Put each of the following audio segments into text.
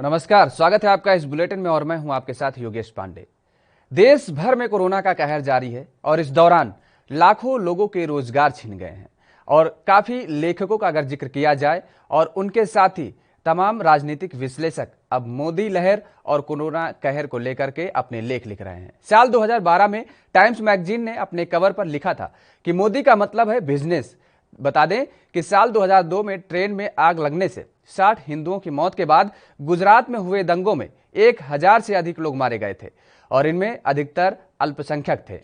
नमस्कार, स्वागत है आपका इस बुलेटिन में और मैं हूं आपके साथ योगेश पांडे। देश भर में कोरोना का कहर जारी है और इस दौरान लाखों लोगों के रोजगार छिन गए हैं और काफी लेखकों का अगर जिक्र किया जाए और उनके साथ ही तमाम राजनीतिक विश्लेषक अब मोदी लहर और कोरोना कहर को लेकर के अपने लेख लिख रहे हैं। साल 2012 में टाइम्स मैगजीन ने अपने कवर पर लिखा था कि मोदी का मतलब है बिजनेस। बता दें कि साल 2002 में ट्रेन में आग लगने से 60 हिंदुओं की मौत के बाद गुजरात में हुए दंगों में 1000 से अधिक लोग मारे गए थे और इनमें अधिकतर अल्पसंख्यक थे।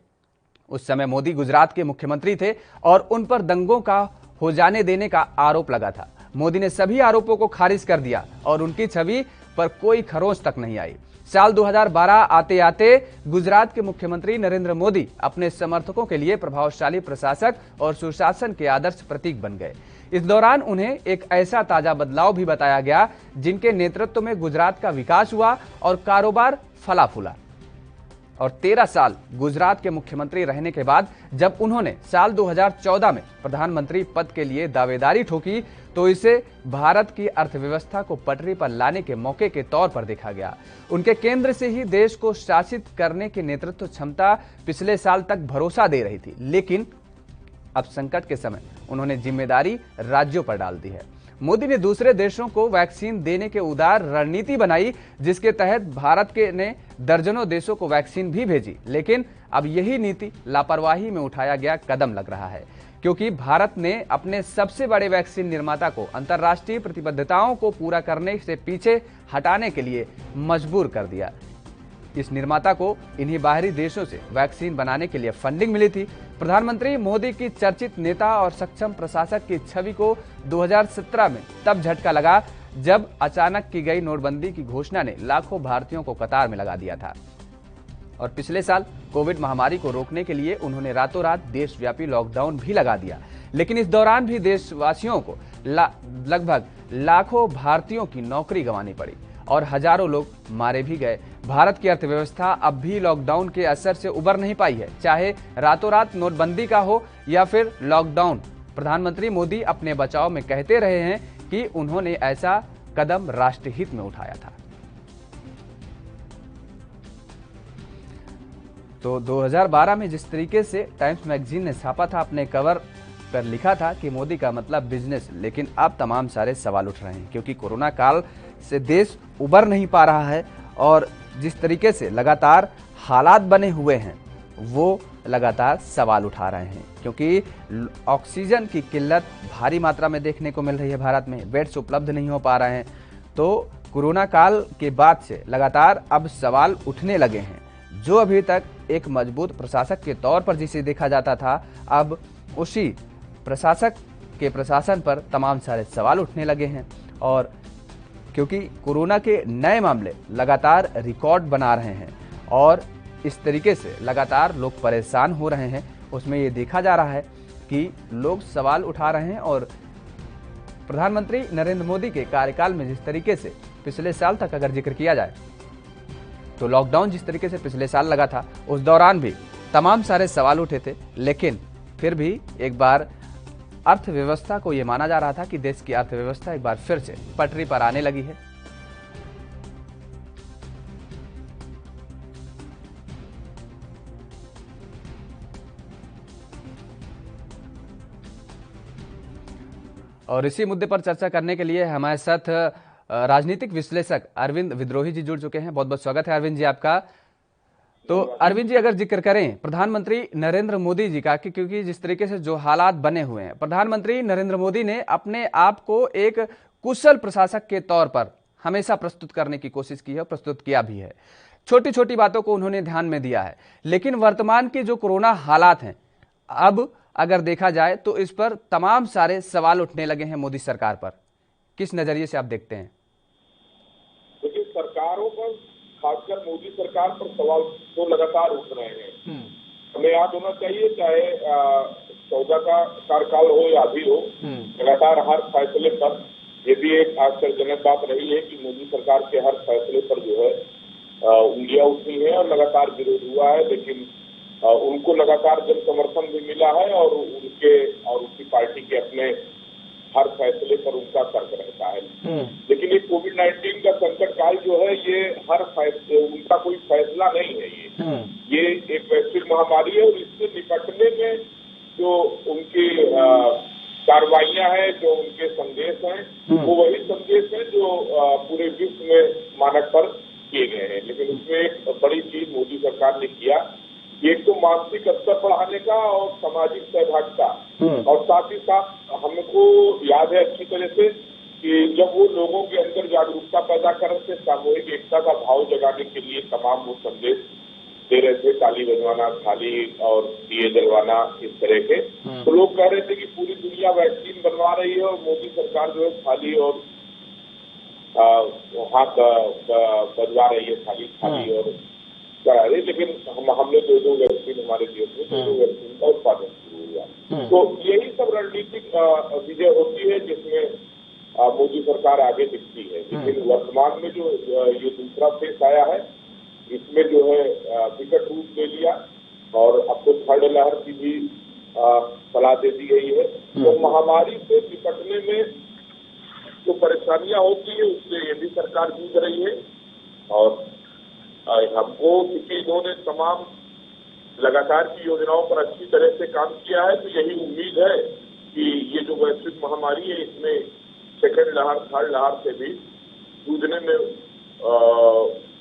उस समय मोदी गुजरात के मुख्यमंत्री थे और उन पर दंगों का हो जाने देने का आरोप लगा था। मोदी ने सभी आरोपों को खारिज कर दिया और उनकी छवि पर कोई खरोंच तक नहीं आई। साल 2012 आते आते गुजरात के मुख्यमंत्री नरेंद्र मोदी अपने समर्थकों के लिए प्रभावशाली प्रशासक और सुशासन के आदर्श प्रतीक बन गए। इस दौरान उन्हें एक ऐसा ताजा बदलाव भी बताया गया जिनके नेतृत्व में गुजरात का विकास हुआ और कारोबार फला फूला। और 13 साल गुजरात के मुख्यमंत्री रहने के बाद जब उन्होंने साल 2014 में प्रधानमंत्री पद के लिए दावेदारी ठोकी तो इसे भारत की अर्थव्यवस्था को पटरी पर लाने के मौके के तौर पर देखा गया। उनके केंद्र से ही देश को शासित करने की नेतृत्व क्षमता पिछले साल तक भरोसा दे रही थी, लेकिन अब संकट के समय उन्होंने जिम्मेदारी राज्यों पर डाल दी है। मोदी ने दूसरे देशों को वैक्सीन देने के उदार रणनीति बनाई, जिसके तहत भारत के ने दर्जनों देशों को वैक्सीन भी भेजी। लेकिन अब यही नीति लापरवाही में उठाया गया कदम लग रहा है, क्योंकि भारत ने अपने सबसे बड़े वैक्सीन निर्माता को अंतर्राष्ट्रीय प्रतिबद्धताओं को पूरा करने से पीछे हटाने के लिए मजबूर कर दिया। इस निर्माता को इन्हीं बाहरी देशों से वैक्सीन बनाने के लिए फंडिंग मिली थी। प्रधानमंत्री मोदी की चर्चित नेता और सक्षम प्रशासक की छवि को 2017 में तब झटका लगा जब अचानक की गई नोटबंदी की घोषणा ने लाखों भारतीयों को कतार में लगा दिया था। और पिछले साल कोविड महामारी को रोकने के लिए उन्होंने रातों रात देशव्यापी लॉकडाउन भी लगा दिया। लेकिन इस दौरान भी देशवासियों को लगभग लाखों भारतीयों की नौकरी गंवानी पड़ी और हजारों लोग मारे भी गए। भारत की अर्थव्यवस्था अब भी लॉकडाउन के असर से उबर नहीं पाई है, चाहे रातों रात नोटबंदी का हो या फिर लॉकडाउन। प्रधानमंत्री मोदी अपने बचाव में कहते रहे हैं कि उन्होंने ऐसा कदम राष्ट्रहित में उठाया था। तो 2012 में जिस तरीके से टाइम्स मैगजीन ने छापा था, अपने कवर पर लिखा था कि मोदी का मतलब बिजनेस, लेकिन अब तमाम सारे सवाल उठ रहे हैं क्योंकि कोरोना काल से देश उबर नहीं पा रहा है और जिस तरीके से लगातार हालात बने हुए हैं वो लगातार सवाल उठा रहे हैं, क्योंकि ऑक्सीजन की किल्लत भारी मात्रा में देखने को मिल रही है। भारत में बेड्स उपलब्ध नहीं हो पा रहे हैं। तो कोरोना काल के बाद से लगातार अब सवाल उठने लगे हैं। जो अभी तक एक मजबूत प्रशासक के तौर पर जिसे देखा जाता था, अब उसी प्रशासक के प्रशासन पर तमाम सारे सवाल उठने लगे हैं। और क्योंकि कोरोना के नए मामले लगातार रिकॉर्ड बना रहे हैं और इस तरीके से लगातार लोग परेशान हो रहे हैं, उसमें ये देखा जा रहा है कि लोग सवाल उठा रहे हैं। और प्रधानमंत्री नरेंद्र मोदी के कार्यकाल में जिस तरीके से पिछले साल तक अगर जिक्र किया जाए तो लॉकडाउन जिस तरीके से पिछले साल लगा था, उस दौरान भी तमाम सारे सवाल उठे थे, लेकिन फिर भी एक बार अर्थव्यवस्था को यह माना जा रहा था कि देश की अर्थव्यवस्था एक बार फिर से पटरी पर आने लगी है। और इसी मुद्दे पर चर्चा करने के लिए हमारे साथ राजनीतिक विश्लेषक अरविंद विद्रोही जी जुड़ चुके हैं। बहुत बहुत स्वागत है अरविंद जी आपका। तो अरविंद जी, अगर जिक्र करें प्रधानमंत्री नरेंद्र मोदी जी का, क्योंकि जिस तरीके से जो हालात बने हुए हैं, प्रधानमंत्री नरेंद्र मोदी ने अपने आप को एक कुशल प्रशासक के तौर पर हमेशा प्रस्तुत करने की कोशिश की है, प्रस्तुत किया भी है। छोटी छोटी बातों को उन्होंने ध्यान में दिया है। लेकिन वर्तमान की जो कोरोना हालात हैं, अब अगर देखा जाए तो इस पर तमाम सारे सवाल उठने लगे हैं मोदी सरकार पर। किस नजरिए से आप देखते हैं? देखिए, सरकारों पर, खासकर मोदी सरकार पर सवाल तो लगातार उठ रहे हैं। हमें याद होना चाहिए, चाहे 14 का कार्यकाल हो या अभी हो, लगातार हर फैसले पर ये भी एक आश्चर्यजनक बात रही है कि मोदी सरकार के हर फैसले पर जो है उंगलियां उठी है और लगातार विरोध हुआ है। लेकिन उनको लगातार जन समर्थन भी मिला है और उनकी पार्टी के अपने हर फैसले पर उनका तर्क रहता है। लेकिन ये कोविड-19 का संकट काल जो है, ये हर फैसले उनका कोई फैसला नहीं है। ये एक वैश्विक महामारी है और इससे निपटने में जो उनकी कार्रवाइयां हैं, जो उनके संदेश हैं, वो वही संदेश हैं जो पूरे विश्व में मानक पर किए गए हैं। लेकिन उसमें एक बड़ी चीज मोदी सरकार ने किया, एक तो मानसिक स्तर बढ़ाने का और सामाजिक सहभागिता, और साथ ही साथ हमको याद है अच्छी तरह से कि जब वो लोगों के अंदर जागरूकता पैदा कर रहे थे, सामूहिक एकता का भाव जगाने के लिए तमाम वो संदेश दे रहे थे, ताली बजवाना, थाली और दिए जलवाना, इस तरह के। तो लोग कह रहे थे कि पूरी दुनिया वैक्सीन बनवा रही है और मोदी सरकार जो है थाली और हाथ बजवा रही है, थाली और करा रही। लेकिन हमने दो वैक्सीन, हमारे देश में दो वैक्सीन का उत्पादन शुरू हुआ। तो यही सब रणनीतिक विजय होती है जिसमें मोदी सरकार आगे दिखती है। लेकिन वर्तमान में जो ये दूसरा फेस आया है, इसमें जो है विकट रूप ले लिया और अब तो थर्ड लहर की भी सलाह दे दी गई है। तो महामारी से निपटने में जो परेशानियां होती है उससे ये भी सरकार जूझ रही है। और हमको क्योंकि इन्होंने तमाम लगातार की योजनाओं पर अच्छी तरह से काम किया है, तो यही उम्मीद है कि ये जो वैश्विक महामारी है, इसमें सेकेंड लहर, थर्ड लहर से भी जूझने में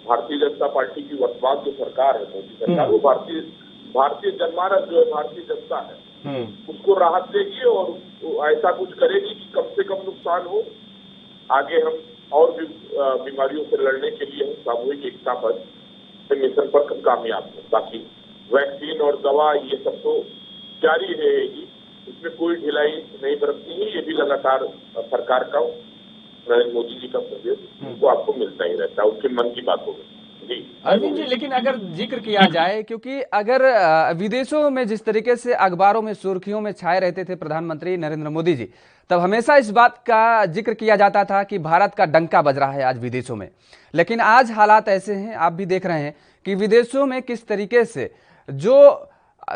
भारतीय जनता पार्टी की वर्तमान जो सरकार है, मोदी सरकार, वो भारतीय जनमानस जो है, भारतीय जनता है, उसको राहत देगी और ऐसा कुछ करेगी कि कम से कम नुकसान हो। आगे हम और भी बीमारियों से लड़ने के लिए हम सामूहिक एकता पर मिशन पर कामयाब हो। बाकी वैक्सीन और दवा ये सब तो जारी रहेगी, इसमें कोई ढिलाई नहीं बरतनी है। ये भी लगातार सरकार का, नरेंद्र मोदी जी का संदेश उनको आपको मिलता ही रहता है, उनके मन की बातों में। जी अरविंद जी, लेकिन अगर जिक्र किया जाए, क्योंकि अगर विदेशों में जिस तरीके से अखबारों में सुर्खियों में छाए रहते थे प्रधानमंत्री नरेंद्र मोदी जी, तब हमेशा इस बात का जिक्र किया जाता था कि भारत का डंका बज रहा है आज विदेशों में। लेकिन आज हालात ऐसे हैं, आप भी देख रहे हैं कि विदेशों में किस तरीके से जो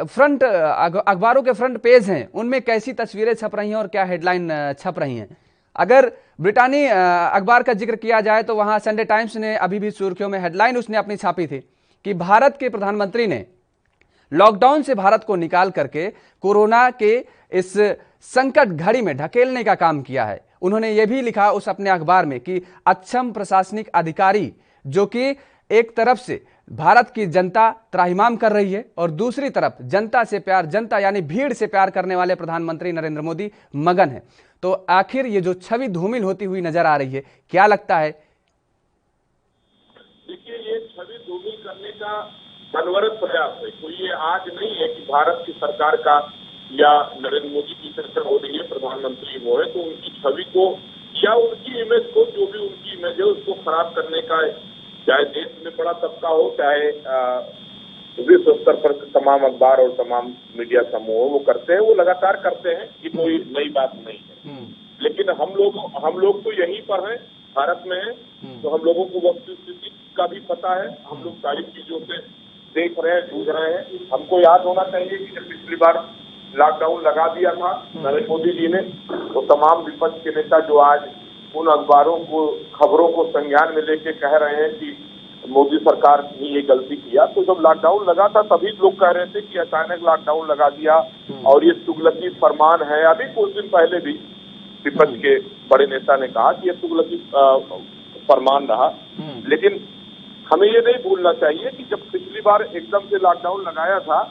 फ्रंट अखबारों के फ्रंट पेज हैं उनमें कैसी तस्वीरें छप रही हैं और क्या हेडलाइन छप रही हैं। अगर ब्रिटानी अखबार का जिक्र किया जाए तो वहां संडे टाइम्स ने अभी भी सुर्खियों में हेडलाइन उसने अपनी छापी थी कि भारत के प्रधानमंत्री ने लॉकडाउन से भारत को निकाल करके कोरोना के इस संकट घड़ी में ढकेलने का काम किया है। उन्होंने यह भी लिखा उस अपने अखबार में कि अक्षम प्रशासनिक अधिकारी, जो कि एक तरफ से भारत की जनता त्राहिमाम कर रही है और दूसरी तरफ जनता से प्यार, जनता यानी भीड़ से प्यार करने वाले प्रधानमंत्री नरेंद्र मोदी मगन है। तो आखिर ये जो छवि धूमिल होती हुई नजर आ रही है, क्या लगता है? देखिए, ये छवि धूमिल करने का अनवरत प्रयास है। कोई ये आज नहीं है कि भारत की सरकार का या नरेंद्र मोदी की सरकार हो रही है, प्रधानमंत्री वो है तो उनकी छवि को या उनकी इमेज को, जो भी उनकी इमेज है उसको खराब करने का, चाहे देश में बड़ा तबका हो, चाहे विश्व स्तर पर तमाम अखबार और तमाम मीडिया समूह वो करते हैं, वो लगातार करते हैं, ये कोई नई बात नहीं है। लेकिन हम लोग तो यहीं पर हैं, भारत में हैं, तो हम लोगों को वस्तुस्थिति का भी पता है। हम लोग सारी चीजों से देख रहे हैं, जूझ रहे हैं। हमको याद होना चाहिए कि जब पिछली बार लॉकडाउन लगा दिया था नरेंद्र मोदी जी ने, तो तमाम विपक्ष के नेता जो आज उन अखबारों को, खबरों को संज्ञान में लेके कह रहे हैं कि मोदी सरकार ने ये गलती किया, तो जब लॉकडाउन लगा था तभी लोग कह रहे थे कि अचानक लॉकडाउन लगा दिया और ये तुगलकी फरमान है। अभी कुछ दिन पहले भी विपक्ष के बड़े नेता ने कहा कि ये तुगलकी फरमान रहा। लेकिन हमें ये नहीं भूलना चाहिए कि जब पिछली बार एकदम से लॉकडाउन लगाया था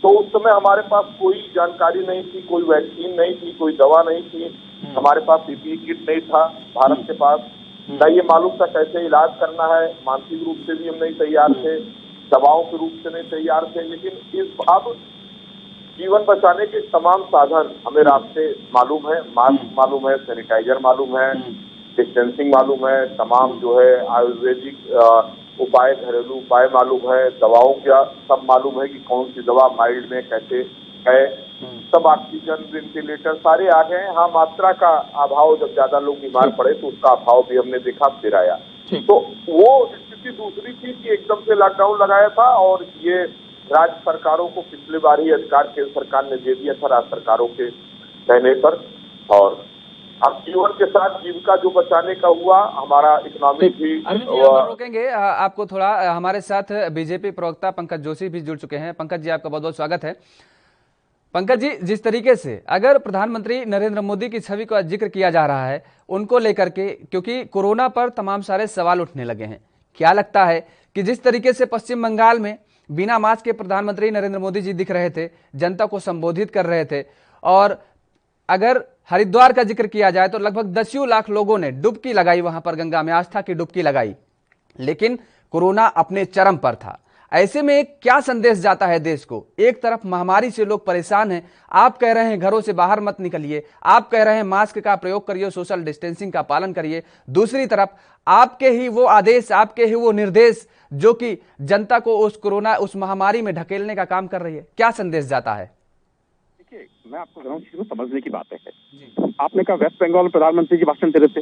तो उस समय हमारे पास कोई जानकारी नहीं थी, कोई वैक्सीन नहीं थी, कोई दवा नहीं थी, हमारे पास पीपीई किट नहीं था भारत के पास, न ये मालूम था कैसे इलाज करना है, मानसिक रूप से भी हम नहीं तैयार थे, दवाओं के रूप से नहीं तैयार थे। लेकिन अब जीवन बचाने के तमाम साधन हमें रास्ते मालूम है, मास्क मालूम है, सैनिटाइजर मालूम है, डिस्टेंसिंग मालूम है, तमाम जो है आयुर्वेदिक उपाय, घरेलू उपाय मालूम है, दवाओं का सब मालूम है कि कौन सी दवा माइल्ड में कैसे है, सब ऑक्सीजन, वेंटिलेटर सारे आ गए। हाँ, मात्रा का अभाव, जब ज्यादा लोग बीमार पड़े तो उसका अभाव भी हमने देखा, फिर आया। तो वो स्थिति दूसरी थी कि एकदम से लॉकडाउन लगाया था और ये राज्य सरकारों को पिछले बार ही अधिकार केंद्र सरकार ने दे दिया था राज्य सरकारों के कहने पर, और अब जीवन के साथ जीविका जो बचाने का हुआ, हमारा इकोनॉमिक भी अरविंद जी यहाँ पर रोकेंगे आपको थोड़ा। हमारे साथ बीजेपी प्रवक्ता पंकज जोशी भी जुड़ चुके हैं। पंकज जी, आपका बहुत बहुत स्वागत है। पंकज जी, जिस तरीके से अगर प्रधानमंत्री नरेंद्र मोदी की छवि का जिक्र किया जा रहा है उनको लेकर के, क्योंकि कोरोना पर तमाम सारे सवाल उठने लगे हैं, क्या लगता है कि जिस तरीके से पश्चिम बंगाल में बिना मास्क के प्रधानमंत्री नरेंद्र मोदी जी दिख रहे थे, जनता को संबोधित कर रहे थे, और अगर हरिद्वार का जिक्र किया जाए तो लगभग 10 लाख लोगों ने डुबकी लगाई वहां पर, गंगा में आस्था की डुबकी लगाई, लेकिन कोरोना अपने चरम पर था। ऐसे में क्या संदेश जाता है देश को? एक तरफ महामारी से लोग परेशान हैं, आप कह रहे हैं घरों से बाहर मत निकलिए, आप कह रहे हैं मास्क का प्रयोग करिए, सोशल डिस्टेंसिंग का पालन करिए, दूसरी तरफ आपके ही वो आदेश, आपके ही वो निर्देश जो कि जनता को उस कोरोना, उस महामारी में ढकेलने का काम कर रही है। क्या संदेश जाता है? देखिए, मैं आपको कह रहा हूँ, चीजों समझने की बात है। आपने कहा वेस्ट बंगाल में प्रधानमंत्री जी भाषण दे रहे थे,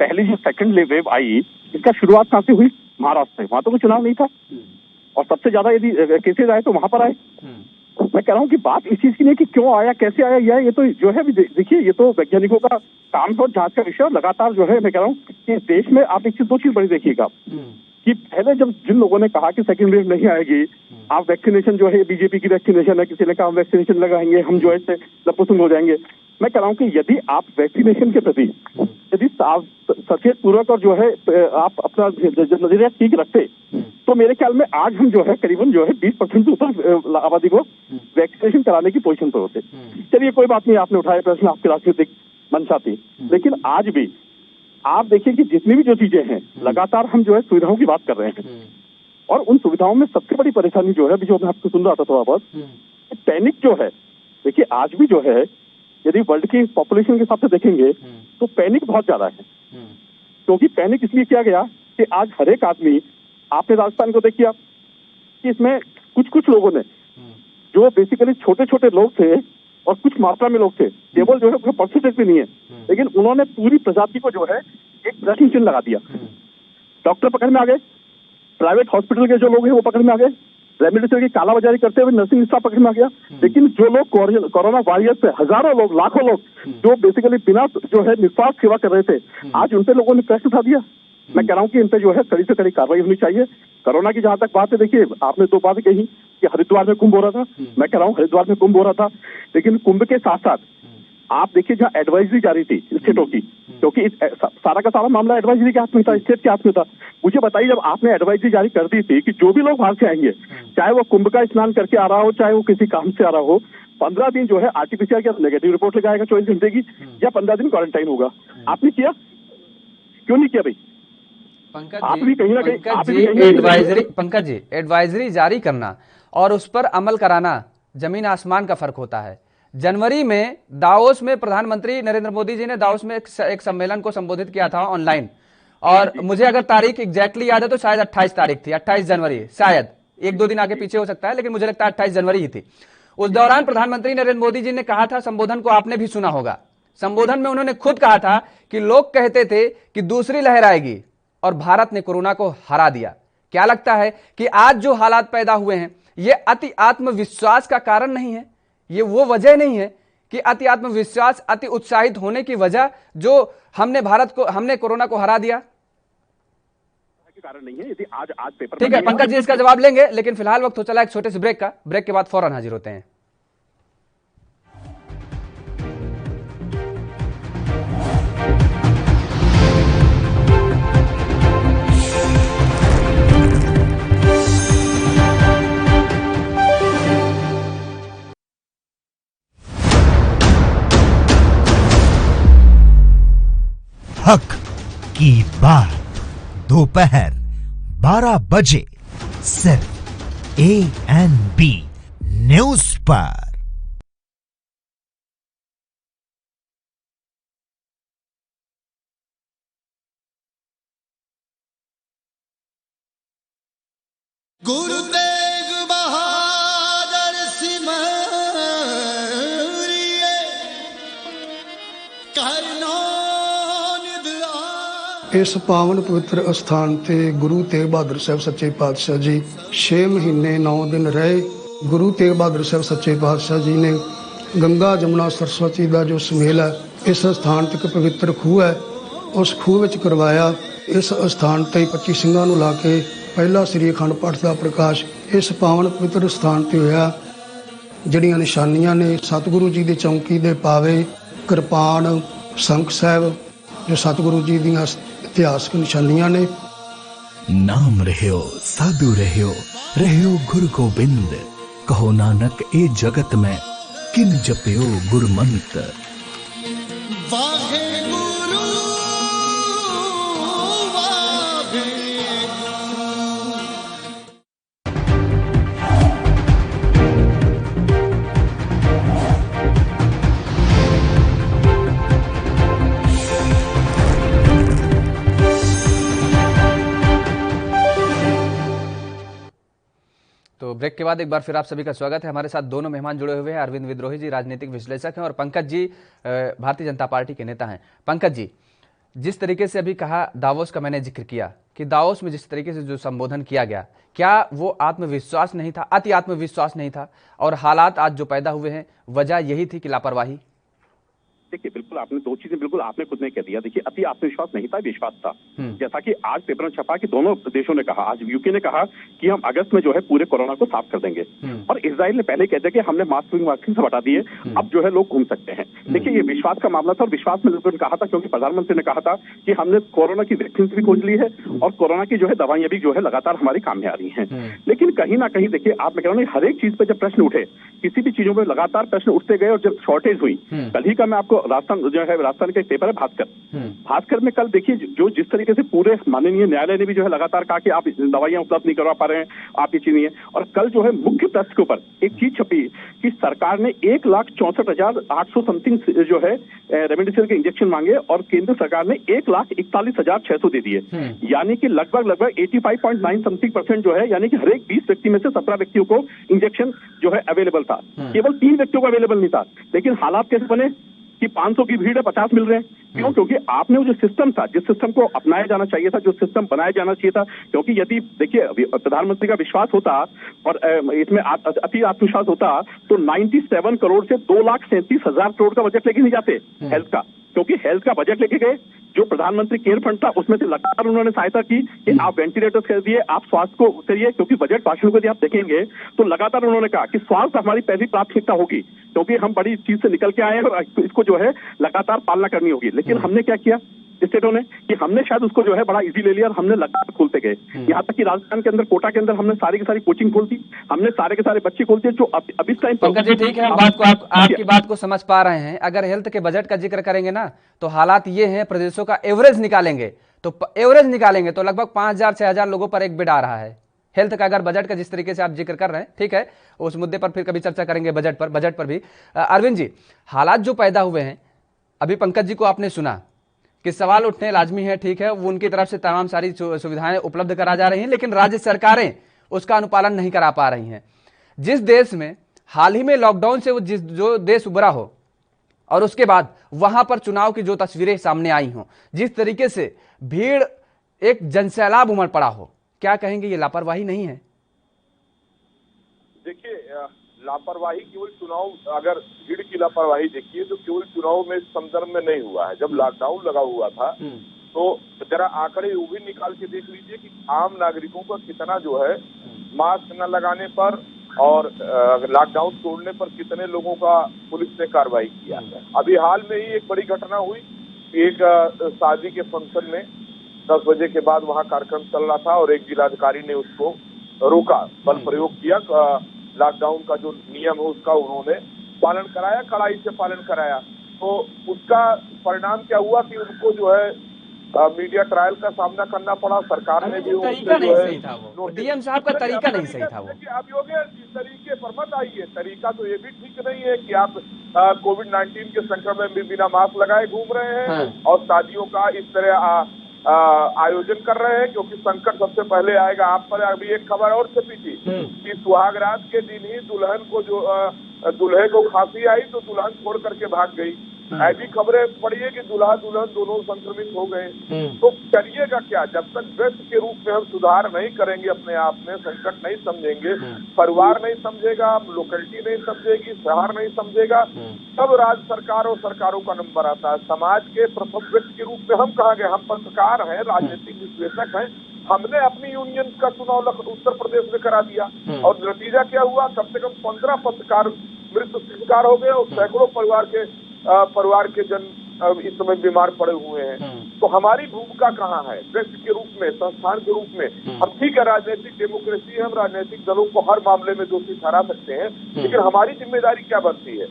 पहली जो सेकंड वेव आई, इसका शुरुआत कहाँ से हुई? महाराष्ट्र से। वहां तो कोई चुनाव नहीं था, और सबसे ज्यादा यदि केसेज आए तो वहां पर आए। मैं कह रहा हूँ कि बात इस चीज की नहीं कि क्यों आया, कैसे आया, ये तो जो है देखिए, ये तो वैज्ञानिकों का काम और जांच का विषय। लगातार जो है, मैं कह रहा हूँ कि देश में आप एक चीज, दो चीज बड़ी देखिएगा कि पहले जब जिन लोगों ने कहा कि सेकंड वेव नहीं आएगी, आप वैक्सीनेशन जो है, बीजेपी की वैक्सीनेशन है, किसी ने कहा हम वैक्सीनेशन लगाएंगे, हम जो है इससे लपुसुंग हो जाएंगे। मैं कह रहा हूँ कि यदि आप वैक्सीनेशन के प्रति यदि सचेत पूर्वक और जो है आप अपना नजरिया ठीक रखते, तो मेरे ख्याल में आज हम जो है करीबन जो है 20% से ऊपर आबादी को वैक्सीनेशन कराने की पोजीशन पर होते। चलिए, कोई बात नहीं, आपने उठाया प्रश्न, आपकी राजनीतिक मंशा थी, लेकिन आज भी आप देखिए कि जितनी भी जो चीजें हैं, लगातार हम जो है सुविधाओं की बात कर रहे हैं, और उन सुविधाओं में सबसे बड़ी परेशानी जो है, अभी जो मैं आपको सुन रहा था थोड़ा बहुत, पैनिक जो है। देखिए, आज भी जो है यदि वर्ल्ड की पॉपुलेशन के हिसाब से देखेंगे तो पैनिक बहुत ज्यादा है। क्योंकि पैनिक इसलिए किया गया कि आज हर एक आदमी, आपने राजस्थान को देखिए कि इसमें कुछ लोगों ने, जो बेसिकली छोटे छोटे लोग थे और कुछ मात्रा में लोग थे, केवल जो है परसेंटेज भी नहीं है, लेकिन उन्होंने पूरी प्रजाति को जो है एक प्रश्न चिन्ह लगा दिया। डॉक्टर पकड़ में आ गए, प्राइवेट हॉस्पिटल के जो लोग हैं वो पकड़ में आ गए, रेमडेसिविर की कालाबाजारी करते हुए नर्सिंग स्टाफ पकड़ में आ गया। लेकिन जो लोग कोरोना वॉरियर्स थे, हजारों लोग, लाखों लोग जो बेसिकली बिना जो है निस्वार्थ सेवा कर रहे थे, आज उन पे लोगों ने प्रश्न उठा दिया। मैं कह रहा हूँ कि इन पे जो है कड़ी से कड़ी कार्रवाई होनी चाहिए। कोरोना की जहां तक बात है, देखिए आपने दो बातें कही कि हरिद्वार में कुंभ हो रहा था, मैं कह रहा हूँ हरिद्वार में कुंभ हो रहा था, लेकिन कुंभ के साथ साथ आप देखिए जहाँ एडवाइजरी जारी थी स्टेटों की, क्योंकि सारा का सारा मामला एडवाइजरी के हाथ में था, स्टेट के हाथ में था। मुझे बताइए, जब आपने एडवाइजरी जारी कर दी थी कि जो भी लोग बाहर से आएंगे, चाहे वो कुंभ का स्नान करके आ रहा हो, चाहे वो किसी काम से आ रहा हो, 15 दिन जो है आरटीपीसीआर की नेगेटिव रिपोर्ट लगाएगा 24 घंटे की, या 15 दिन क्वारंटाइन होगा। आपने किया? क्यों नहीं किया भाई? पंकज जी, एडवाइजरी जारी करना और उस पर अमल कराना जमीन आसमान का फर्क होता है। जनवरी में दावोस में प्रधानमंत्री नरेंद्र मोदी जी ने दावोस में एक सम्मेलन को संबोधित किया था ऑनलाइन, और मुझे अगर तारीख एग्जैक्टली याद है तो शायद 28 तारीख थी, 28 जनवरी, शायद एक दो दिन आगे पीछे हो सकता है, लेकिन मुझे लगता है 28 जनवरी ही थी। उस दौरान प्रधानमंत्री नरेंद्र मोदी जी ने कहा था, संबोधन को आपने भी सुना होगा, संबोधन में उन्होंने खुद कहा था कि लोग कहते थे कि दूसरी लहर आएगी, और भारत ने कोरोना को हरा दिया। क्या लगता है कि आज जो हालात पैदा हुए हैं, ये अति आत्मविश्वास का कारण नहीं है? ये वो वजह नहीं है कि अति आत्मविश्वास, अति उत्साहित होने की वजह जो हमने कोरोना को हरा दिया? कारण नहीं है। यदि आज पेपर, ठीक है पंकज जी, इसका जवाब लेंगे, लेकिन फिलहाल वक्त हो चला एक छोटे से ब्रेक का। ब्रेक के बाद फौरन हाजिर होते हैं। हक की बात दोपहर 12 बजे सिर्फ ANB न्यूज पर। गुरु तेग बहादुर सिमरिए करनो। इस पावन पवित्र अस्थान ते गुरु तेग बहादुर साहब सच्चे पातशाह जी 6 महीने 9 दिन रहे। गुरु तेग बहादुर साहब सच्चे पातशाह जी ने गंगा जमुना सरस्वती का जो सुमेल है इस स्थान ਤੇ ਇੱਕ ਪਵਿੱਤਰ ਖੂਹ ਹੈ, ਉਸ ਖੂਹ ਵਿੱਚ ਕਰਵਾਇਆ। ਇਸ ਸਥਾਨ ਤੇ 25 ਸਿੰਘਾਂ ਨੂੰ ਲਾ ਕੇ ਪਹਿਲਾ ਸ੍ਰੀ ਅਖੰਡ ਪਾਠ ਦਾ ਪ੍ਰਕਾਸ਼ ਇਸ ਪਾਵਨ ਪਵਿੱਤਰ ਸਥਾਨ ਤੇ ਹੋਇਆ। ਜਿਹੜੀਆਂ ਨਿਸ਼ਾਨੀਆਂ ਨੇ ਸਤਿਗੁਰੂ ਜੀ ਦੀ ਚੌਂਕੀ ਦੇ ਪਾਵੇ, ਕਿਰਪਾਨ, ਸੰਖ ਸਾਹਿਬ, ਜੋ ਸਤਿਗੁਰੂ ਜੀ ਦੀਆਂ ਇਤਿਹਾਸਕ ਨਿਸ਼ਾਨੀਆਂ ਨੇ। नाम रहियो साधु रहियो गुरु गोबिंद, कहो नानक ए जगत में किन जपियो गुरमंत। वाहे गुरु वाहे। तो ब्रेक के बाद एक बार फिर आप सभी का स्वागत है। हमारे साथ दोनों मेहमान जुड़े हुए हैं। अरविंद विद्रोही जी राजनीतिक विश्लेषक हैं और पंकज जी भारतीय जनता पार्टी के नेता हैं। पंकज जी, जिस तरीके से अभी कहा, दावोस का मैंने जिक्र किया कि दावोस में जिस तरीके से जो संबोधन किया गया, क्या वो आत्मविश्वास नहीं था, अति आत्मविश्वास नहीं था? और हालात आज जो पैदा हुए हैं, वजह यही थी कि लापरवाही? देखिए, बिल्कुल आपने दो चीजें बिल्कुल आपने खुद ने कह दिया। देखिए, अति आत्मविश्वास नहीं था, विश्वास था। जैसा कि आज पेपर में छपा कि दोनों देशों ने कहा, आज यूके ने कहा कि हम अगस्त में जो है पूरे कोरोना को साफ कर देंगे, और इजराइल ने पहले कह दिया कि हमने मास्किंग से हटा दिए, अब जो है लोग घूम सकते हैं। देखिए, ये विश्वास का मामला था, और विश्वास में लोगों ने कहा था क्योंकि प्रधानमंत्री ने कहा था कि हमने कोरोना की वैक्सीन भी खोज ली है और कोरोना की जो है दवाइयां भी जो है लगातार हमारी काम में आ रही हैं। लेकिन कहीं ना कहीं देखिए, आप मैं कह रहा हूँ, हर एक चीज पे जब प्रश्न उठे, किसी भी चीजों पर लगातार प्रश्न उठते गए, और जब शॉर्टेज हुई, कल ही का मैं आपको राजस्थान का एक पेपर है भास्कर में कल देखिए जो जिस तरीके से पूरे माननीय न्यायालय ने भी जो है लगातार कहा कि आप दवाइयां उपलब्ध नहीं करवा पा रहे हैं, आप ये चीज नहीं है। और कल जो है मुख्य पृष्ठ के ऊपर एक चीज छपी कि सरकार ने 1,64,800 समथिंग जो है रेमडेसिविर के इंजेक्शन मांगे, और केंद्र सरकार ने 1,41,600 दे दिए। यानी कि लगभग 85.9 समथिंग % जो है, यानी कि हर एक 20 व्यक्ति में से 17 व्यक्तियों को इंजेक्शन जो है अवेलेबल था। केवल 3 व्यक्तियों को अवेलेबल नहीं था। लेकिन हालात कैसे बने कि 500 की भीड़ है, 50 मिल रहे हैं। क्यों? क्योंकि आपने वो जो सिस्टम था, जिस सिस्टम को अपनाया जाना चाहिए था, जो सिस्टम बनाया जाना चाहिए था, क्योंकि यदि देखिए प्रधानमंत्री का विश्वास होता और इसमें अति आत्मविश्वास होता, तो 97 करोड़ से 2,37,000 करोड़ का बजट लेके नहीं जाते हेल्थ का। क्योंकि हेल्थ का बजट लेके गए, जो प्रधानमंत्री केयर फंड था उसमें से लगातार उन्होंने सहायता की कि आप वेंटिलेटर्स कर दिए, आप स्वास्थ्य को करिए, क्योंकि बजट भाषण को यदि आप देखेंगे तो लगातार उन्होंने कहा कि स्वास्थ्य हमारी पहली प्राथमिकता होगी, क्योंकि हम बड़ी चीज से निकल के आए हैं और इसको जो है लगातार पालना करनी होगी। लेकिन हमने क्या किया स्टेटों ने कि हमने शायद उसको जो है बड़ा इजी ले लिया, और हमने लगातार खोलते गए। यहाँ तक कि राजस्थान के अंदर, कोटा के अंदर हमने सारी की सारी कोचिंग खोल दी, हमने सारे के सारे बच्चे खोल दिए, जो अब इस टाइम। पंकज जी, ठीक है, हम आपकी बात को समझ पा रहे हैं। अगर हेल्थ के बजट का जिक्र करेंगे ना, तो हालात ये हैं, प्रदेशों का एवरेज निकालेंगे तो लगभग 5,000-6,000 लोगों पर एक बेड आ रहा है। हेल्थ का अगर बजट का जिस तरीके से आप जिक्र कर रहे हैं, ठीक है, उस मुद्दे पर फिर कभी चर्चा करेंगे, बजट पर भी। अरविंद जी, हालात जो पैदा हुए हैं, अभी पंकज जी को आपने सुना कि सवाल उठने लाजमी है, ठीक है, वो उनकी तरफ से तमाम सारी सुविधाएं उपलब्ध करा जा रही हैं, लेकिन राज्य सरकारें उसका अनुपालन नहीं करा पा रही हैं। जिस देश में हाल ही में लॉकडाउन से जो देश उभरा हो, और उसके बाद वहां पर चुनाव की जो तस्वीरें सामने आई हों, जिस तरीके से भीड़, एक जनसैलाब उमड़ पड़ा हो, क्या कहेंगे, ये लापरवाही नहीं है? देखिए, लापरवाही केवल चुनाव, अगर भीड़ की लापरवाही देखिए तो केवल चुनाव में संदर्भ में नहीं हुआ है। जब लॉकडाउन लगा हुआ था तो जरा आंकड़े वो भी निकाल के देख लीजिए कि आम नागरिकों का कितना जो है मास्क न लगाने पर और लॉकडाउन तोड़ने पर कितने लोगों का पुलिस ने कार्रवाई किया। अभी हाल में ही एक बड़ी घटना हुई, एक शादी के फंक्शन में 10 बजे के बाद वहां कार्यक्रम चल रहा था और एक जिलाधिकारी ने उसको रोका, बल प्रयोग किया। लॉकडाउन का जो नियम है उसका उन्होंने पालन कराया, कड़ाई से पालन कराया। तो उसका परिणाम क्या हुआ कि उनको जो है मीडिया ट्रायल का सामना करना पड़ा। सरकार ने भी तरीका नहीं सही था, वो डीएम साहब का तरीका नहीं सही था। वो आप योगेश, इस तरीके पर मत आइए। तरीका तो ये भी ठीक नहीं है कि आप कोविड-19 के संक्रमण में बिना मास्क लगाए घूम रहे हैं और शादियों का इस तरह आयोजन कर रहे हैं, क्योंकि संकट सबसे पहले आएगा आप पर। अभी एक खबर और छपी थी कि सुहागरात के दिन ही दुल्हन को जो दूल्हे को खांसी आई तो दुल्हन छोड़ करके भाग गई। ऐसी खबरें पड़ी है कि दूल्हा दुल्हन दोनों संक्रमित हो गए। तो करिएगा क्या? जब तक व्यक्ति के रूप में हम सुधार नहीं करेंगे, अपने आप में संकट नहीं समझेंगे, परिवार नहीं समझेगा, लोकेलिटी नहीं समझेगी, शहर नहीं समझेगा, तब राज्य सरकार और सरकारों का नंबर आता है। समाज के प्रथम व्यक्ति के रूप में हम कहाँ गए? हम पत्रकार हैं, राजनीतिक विश्लेषक हैं। हमने अपनी यूनियन का चुनाव उत्तर प्रदेश में करा दिया और नतीजा क्या हुआ? कम से कम 15 पत्रकार मृत्यु शिकार हो गए और सैकड़ों परिवार के जन इस समय बीमार पड़े हुए हैं। तो हमारी भूमिका कहाँ है? व्यक्ति के रूप में, संस्थान के रूप में हम ठीक है, राजनीतिक डेमोक्रेसी है, हम राजनीतिक दलों को हर मामले में दोषी ठहरा सकते हैं, लेकिन हमारी जिम्मेदारी क्या बनती है?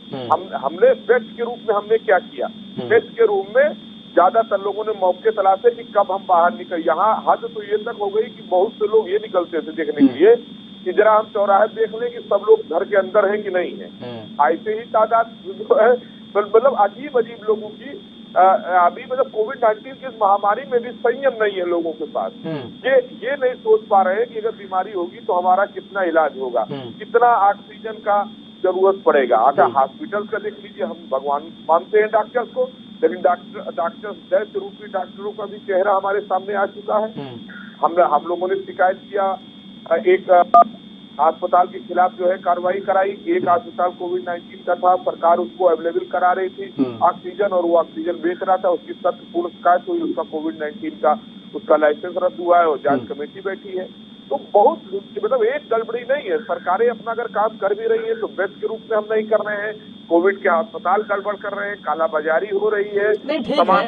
हमने व्यक्ति के रूप में हमने क्या किया? व्यक्ति के रूप में ज्यादातर लोगों ने मौके तलाशे कि कब हम बाहर निकल। यहाँ हद तो ये तक हो गई कि बहुत से लोग ये निकलते थे देखने के लिए कि जरा हम चौराहे देख लें कि सब लोग घर के अंदर हैं कि नहीं है। ऐसे ही तादाद जो है, मतलब अजीब अजीब लोगों की अभी मतलब कोविड-19 की महामारी में भी संयम नहीं है लोगों के पास। ये नहीं सोच पा रहे हैं कि अगर बीमारी होगी तो हमारा कितना इलाज होगा, कितना ऑक्सीजन का जरूरत पड़ेगा। अगर हॉस्पिटल का देख लीजिए, हम भगवान मानते हैं डॉक्टर्स को, लेकिन डॉक्टर्स दैत्य रूपी डॉक्टरों का भी चेहरा हमारे सामने आ चुका है। हम लोगों ने शिकायत किया, एक अस्पताल के खिलाफ जो है कार्रवाई कराई। एक अस्पताल कोविड-19 का था, सरकार उसको अवेलेबल करा रही थी ऑक्सीजन, और वो ऑक्सीजन बेच रहा था। उसकी सख्त शिकायत हुई, उसका कोविड-19 का उसका लाइसेंस रद्द हुआ है और जांच कमेटी बैठी है। तो बहुत मतलब एक गड़बड़ी नहीं है। सरकारें अपना अगर काम कर भी रही है तो बेस्ट के रूप में हम नहीं कर रहे हैं। कोविड के अस्पताल गड़बड़ कर रहे हैं, कालाबाजारी हो रही है। नहीं, ठीक है,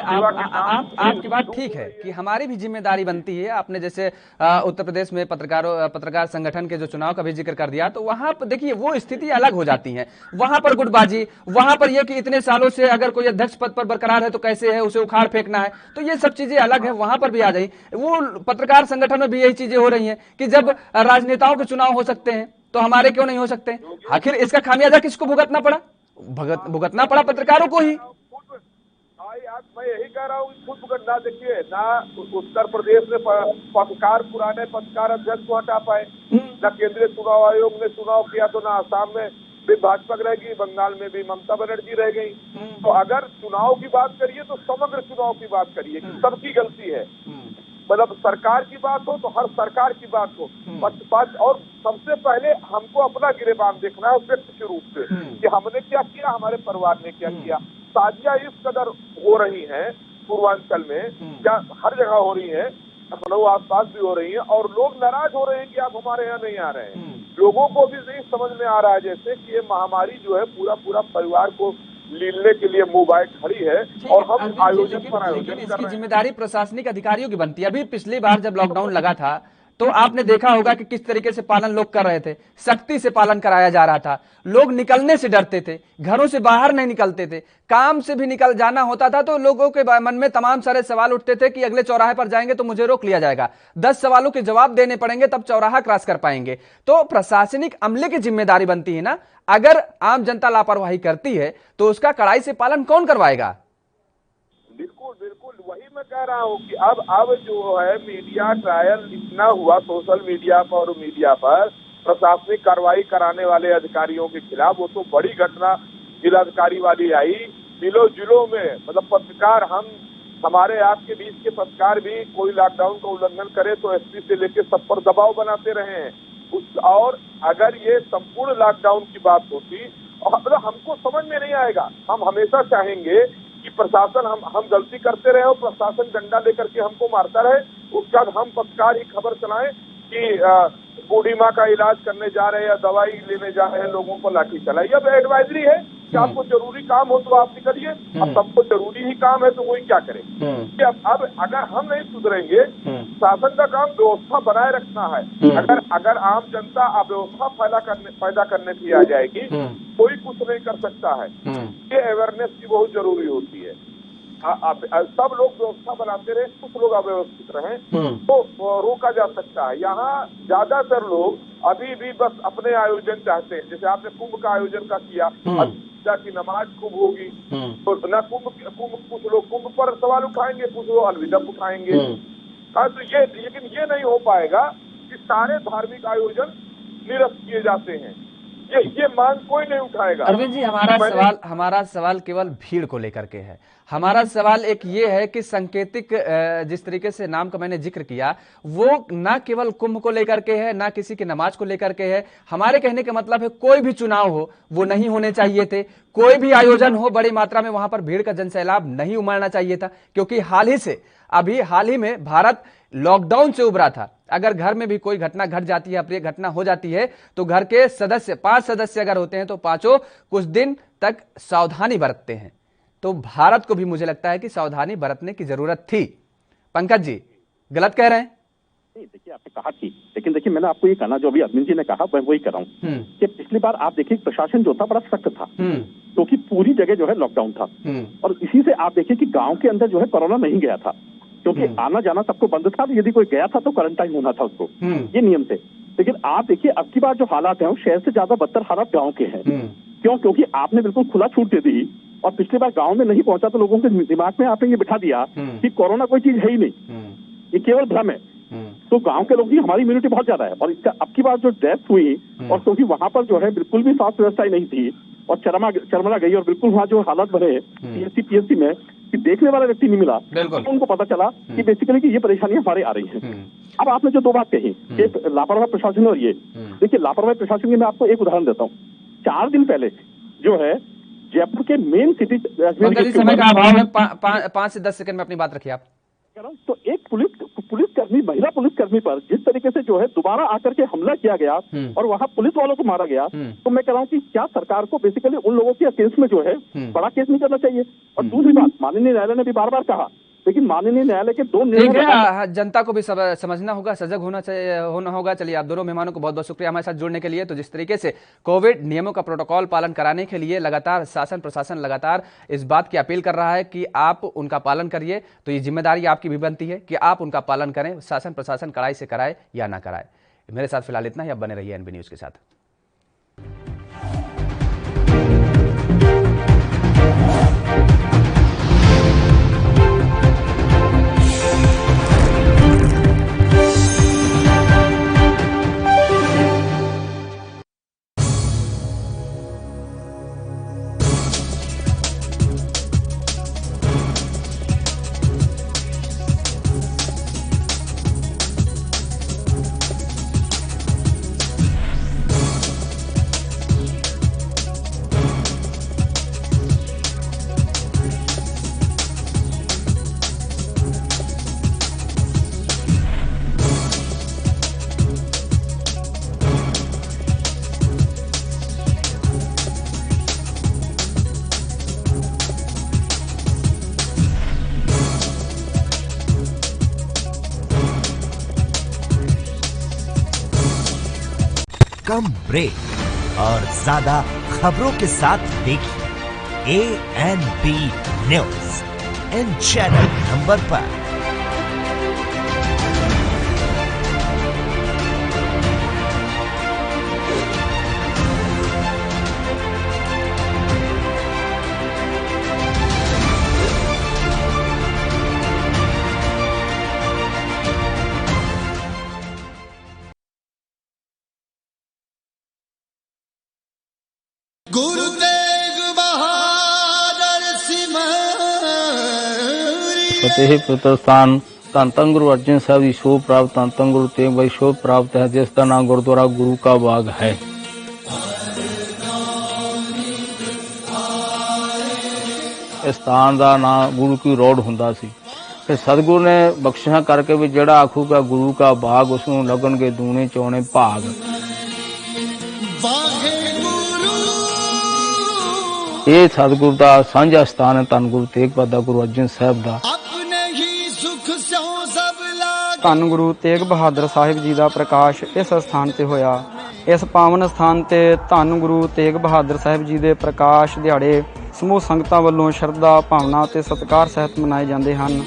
आपकी बात ठीक है कि हमारी भी जिम्मेदारी बनती है। आपने जैसे उत्तर प्रदेश में पत्रकार संगठन के जो चुनाव का भी जिक्र कर दिया, तो वहां पर देखिए वो स्थिति अलग हो जाती है। वहां पर गुटबाजी, वहां पर यह कि इतने सालों से अगर कोई अध्यक्ष पद पर बरकरार है तो कैसे है, उसे उखाड़ फेंकना है, तो ये सब चीजें अलग है। वहां पर भी आ जाए, वो पत्रकार संगठन में भी यही चीजें हो रही है कि जब राजनेताओं के चुनाव हो सकते हैं तो हमारे क्यों नहीं हो सकते? आखिर इसका खामियाजा किसको भुगतना पड़ा? भुगतना पड़ा पत्रकारों को ही। मैं यही कह रहा हूँ, खुद भुगतना। देखिए ना, उत्तर प्रदेश में पुराने पत्रकार अध्यक्ष को हटा पाए, न केंद्रीय चुनाव आयोग ने चुनाव किया, तो ना आसाम में भी भाजपा रह गई, बंगाल में भी ममता बनर्जी रह गई। तो अगर चुनाव की बात करिए तो समग्र चुनाव की बात करिए कि सबकी गलती है। मतलब सरकार की बात हो तो हर सरकार की बात हो, पक्षपात। और सबसे पहले हमको अपना गिरेबान देखना है व्यक्ति के रूप से कि हमने क्या किया, हमारे परिवार ने क्या किया। साजियां इस कदर हो रही हैं पूर्वांचल में, क्या हर जगह हो रही है, लखनऊ आसपास भी हो रही है, और लोग नाराज हो रहे हैं कि आप हमारे यहाँ नहीं आ रहे हैं। लोगों को भी नहीं समझ में आ रहा है जैसे कि ये महामारी जो है पूरा परिवार को लीलने के लिए मुंह खड़ी है, और हम आयोजन पर आयोजन कर रहे हैं। जिम्मेदारी प्रशासनिक अधिकारियों की बनती है। अभी पिछली बार जब लॉकडाउन लगा था तो आपने देखा होगा कि किस तरीके से पालन लोग कर रहे थे, सख्ती से पालन कराया जा रहा था। लोग निकलने से डरते थे, घरों से बाहर नहीं निकलते थे, काम से भी निकल जाना होता था तो लोगों के मन में तमाम सारे सवाल उठते थे कि अगले चौराहे पर जाएंगे तो मुझे रोक लिया जाएगा, 10 सवालों के जवाब देने पड़ेंगे तब चौराहा क्रॉस कर पाएंगे। तो प्रशासनिक अमले की जिम्मेदारी बनती है ना, अगर आम जनता लापरवाही करती है तो उसका कड़ाई से पालन कौन करवाएगा? बिल्कुल बिल्कुल, वही मैं कह रहा हूँ कि अब जो है मीडिया ट्रायल इतना हुआ सोशल मीडिया पर और मीडिया पर प्रशासनिक कार्रवाई कराने वाले अधिकारियों के खिलाफ, वो तो बड़ी घटना जिलाधिकारी वाली आई। जिलों में मतलब पत्रकार, हमारे आपके बीच के पत्रकार भी कोई लॉकडाउन का उल्लंघन करे तो एसपी से लेकर सब पर दबाव बनाते रहे हैं। और अगर ये संपूर्ण लॉकडाउन की बात होती, मतलब हमको समझ में नहीं आएगा। हम हमेशा चाहेंगे कि प्रशासन हम गलती करते रहे और प्रशासन डंडा लेकर के हमको मारता रहे। उसका हम पत्रकार ही खबर चलाएं कि बूढ़ी माँ का इलाज करने जा रहे हैं या दवाई लेने जा रहे हैं, लोगों को लाठी चलाई। अब एडवाइजरी है कि आपको जरूरी काम हो तो आप निकलिए, अब सबको जरूरी ही काम है तो कोई क्या करे। अब अगर हम नहीं सुधरेंगे, शासन का काम व्यवस्था बनाए रखना है। अगर आम जनता अव्यवस्था पैदा करने की आ जाएगी, कोई कुछ नहीं कर सकता है। ये अवेयरनेस की बहुत जरूरी होती है। सब लोग व्यवस्था बनाते रहे, कुछ लोग अव्यवस्थित रहे तो रोका जा सकता है। यहाँ ज्यादातर लोग अभी भी बस अपने आयोजन चाहते हैं। जैसे आपने कुंभ का आयोजन का किया, की नमाज कुंभ होगी तो न कुंभ कुछ लोग कुंभ पर सवाल उठाएंगे, कुछ लोग अलविदा उठाएंगे। तो ये, लेकिन ये नहीं हो पाएगा कि सारे धार्मिक आयोजन निरस्त किए जाते हैं। ये मांग कोई नहीं उठाएगा। अरविंद जी, हमारा सवाल केवल भीड़ को लेकर के है। हमारा सवाल एक ये है कि सांकेतिक जिस तरीके से नाम का मैंने जिक्र किया, वो ना केवल कुंभ को लेकर के है, ना किसी की नमाज को लेकर के है। हमारे कहने का मतलब है कोई भी चुनाव हो वो नहीं होने चाहिए थे, कोई भी आयोजन हो बड़ी मात्रा में वहां पर भीड़ का जनसैलाब नहीं उमड़ना चाहिए था, क्योंकि हाल ही में भारत लॉकडाउन से उभरा था। अगर घर में भी कोई घटना घट जाती है, अप्रिय घटना हो जाती है, तो घर के सदस्य 5 सदस्य अगर होते हैं तो पांचों कुछ दिन तक सावधानी बरतते हैं। तो भारत को भी मुझे लगता है कि सावधानी बरतने की जरूरत थी। पंकज जी गलत कह रहे हैं? नहीं, देखिए आपने कहा थी, लेकिन देखिए मैंने आपको ये कहना जो अभी अरविंद जी ने कहा मैं वही कर रहा हूँ कि पिछली बार आप देखिए प्रशासन जो था बड़ा सख्त था, क्योंकि पूरी जगह जो है लॉकडाउन था, और इसी से आप देखिए कि गांव के अंदर जो है कोरोना नहीं गया था, क्योंकि आना जाना सबको बंद था। यदि कोई गया था तो क्वारंटाइन होना था उसको, ये नियम थे। लेकिन आप देखिए अब की बार जो हालात है वो शहर से ज्यादा बदतर हालात गाँव के हैं। क्यों? क्योंकि आपने बिल्कुल खुला छूट दे दी, और पिछली बार गांव में नहीं पहुंचा तो लोगों के दिमाग में आपने ये बिठा दिया कि कोरोना कोई चीज है ही नहीं, ये केवल भ्रम है। तो गांव के लोग की हमारी इम्यूनिटी बहुत ज्यादा है, और इसका अब की बार जो डेथ हुई, और क्योंकि वहां पर जो है बिल्कुल भी स्वास्थ्य व्यवस्था ही नहीं थी और चरमरा गई, और बिल्कुल वहाँ जो हालात बने पीएससी में कि देखने वाला व्यक्ति नहीं मिला, तो उनको पता चला कि बेसिकली कि ये परेशानियां हमारे आ रही हैं। अब आपने जो 2 बात कही, एक लापरवाही प्रशासन और ये, देखिए लापरवाही प्रशासन की मैं आपको एक उदाहरण देता हूँ। 4 दिन पहले जो है जयपुर के मेन सिटी, समय का अभाव है, 5 से 10 सेकंड में अपनी बात रखिए आप। तो एक पुलिसकर्मी, महिला पुलिसकर्मी पर जिस तरीके से जो है दोबारा आकर के हमला किया गया और वहां पुलिस वालों को मारा गया, तो मैं कह रहा हूँ कि क्या सरकार को बेसिकली उन लोगों के केस में जो है बड़ा केस नहीं करना चाहिए। और दूसरी बात, माननीय न्यायालय ने भी बार बार कहा, लेकिन माननीय न्यायालय के 2 निर्णय जनता को भी समझना होगा, सजग होना होगा। चलिए, आप दोनों मेहमानों को बहुत बहुत शुक्रिया हमारे साथ जुड़ने के लिए। तो जिस तरीके से कोविड नियमों का प्रोटोकॉल पालन कराने के लिए लगातार शासन प्रशासन लगातार इस बात की अपील कर रहा है कि आप उनका पालन करिए, तो ये जिम्मेदारी आपकी भी बनती है कि आप उनका पालन करें, शासन प्रशासन कड़ाई से कराए या ना कराए। मेरे साथ फिलहाल इतना ही, अब बने रहिए एनबी न्यूज के साथ। कम ब्रेक और ज्यादा खबरों के साथ देखिए ANB news in channel number पर। गुरु तेग बहादुर फतेह प्रतिष्ठान ਧੰਨ ਧੰਨ ਗੁਰੂ ਅਰਜਨ ਸਾਹਿਬ ਦੀ ਸ਼ੋਭ ਪ੍ਰਾਪਤ ਧੰਨ ਧੰਨ ਗੁਰੂ ਤੇਗ ਬਹਾਦਰ ਸ਼ੋਭ ਪ੍ਰਾਪਤ ਹੈ, ਜਿਸ ਦਾ ਨਾਮ ਗੁਰਦੁਆਰਾ ਗੁਰੂ ਕਾ ਬਾਗ ਹੈ। ਇਸ ਸਥਾਨ ਦਾ ਨਾਮ ਗੁਰੂ ਕੀ ਰੋਡ ਹੁੰਦਾ ਸੀ, ਤੇ ਸਤਿਗੁਰੂ ਨੇ ਬਖਸ਼ਿਸ਼ਾਂ ਕਰਕੇ ਵੀ ਜਿਹੜਾ ਆਖੂਗਾ ਗੁਰੂ ਕਾ ਬਾਗ, ਉਸ ਨੂੰ ਲੱਗਣਗੇ ਦੂਣੇ ਚੌਣੇ ਭਾਗ। ਇਹ ਸਤਿਗੁਰੂ ਦਾ ਸਾਂਝਾ ਸਥਾਨ ਹੈ, ਧੰਨ ਗੁਰੂ ਤੇਗ ਬਹਾਦਰ ਗੁਰੂ ਅਰਜਨ ਸਾਹਿਬ ਦਾ। ਧੰਨ ਗੁਰੂ ਤੇਗ ਬਹਾਦਰ ਸਾਹਿਬ ਜੀ ਦਾ ਪ੍ਰਕਾਸ਼ ਇਸ ਸਥਾਨ ਤੇ ਹੋਇਆ। ਇਸ ਪਾਵਨ ਸਥਾਨ ਤੇ ਧੰਨ ਗੁਰੂ ਤੇਗ ਬਹਾਦਰ ਸਾਹਿਬ ਜੀ ਦੇ ਪ੍ਰਕਾਸ਼ ਦਿਹਾੜੇ ਸਮੂਹ ਸੰਗਤਾਂ ਵੱਲੋਂ ਸ਼ਰਧਾ ਭਾਵਨਾ ਤੇ ਸਤਿਕਾਰ ਸਹਿਤ ਮਨਾਏ ਜਾਂਦੇ ਹਨ।